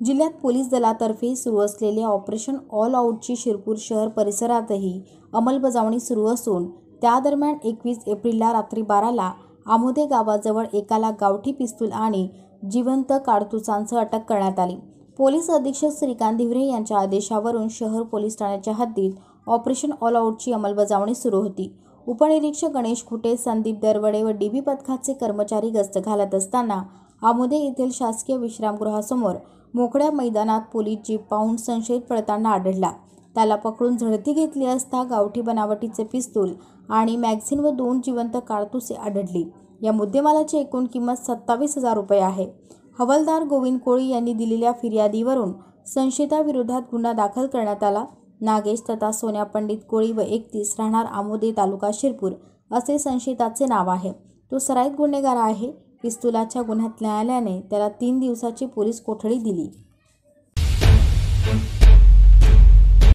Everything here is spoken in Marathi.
जिल्ह्यात पोलीस दलातर्फे सुरू असलेल्या ऑपरेशन ऑल आऊटची शिरपूर शहर परिसरातही अंमलबजावणी सुरू असून त्या दरम्यान 21 एप्रिलला रात्री 12ला आमोदे गावाजवळ एकाला गावठी पिस्तूल आणि जिवंत काडतुसांसह अटक करण्यात आली। पोलीस अधीक्षक श्रीकांत धिवरे यांच्या आदेशावरून शहर पोलीस ठाण्याच्या हद्दीत ऑपरेशन ऑल आऊटची अंमलबजावणी सुरू होती। उपनिरीक्षक गणेश खुटे, संदीप दरवडे व डीबी पथकाचे कर्मचारी गस्त घालत असताना आमोदे येथील शासकीय विश्रामगृहासमोर मोकळ्या मैदानात पोलीस जीप पाहून संशयित पळताना आढळला। त्याला पकडून झडती घेतली असता गावठी बनावटीचे पिस्तूल आणि मॅगझिन व 2 जिवंत काडतुसे आढळली। या मुद्देमालाची एकूण किंमत 27,000 रुपये आहे। हवालदार गोविंद कोळी यांनी दिलेल्या फिर्यादीवरून संशयिताविरोधात गुन्हा दाखल करण्यात आला। नागेश तथा सोन्या पंडित कोळी व 31 राहणार आमोदे तालुका शिरपूर असे संशयिताचे नाव आहे। तो सराईत गुन्हेगार आहे। पिस्तुलाच्या गुन्ह्यात न्यायालयाने त्याला 3 दिवसाची पोलीस कोठडी दिली।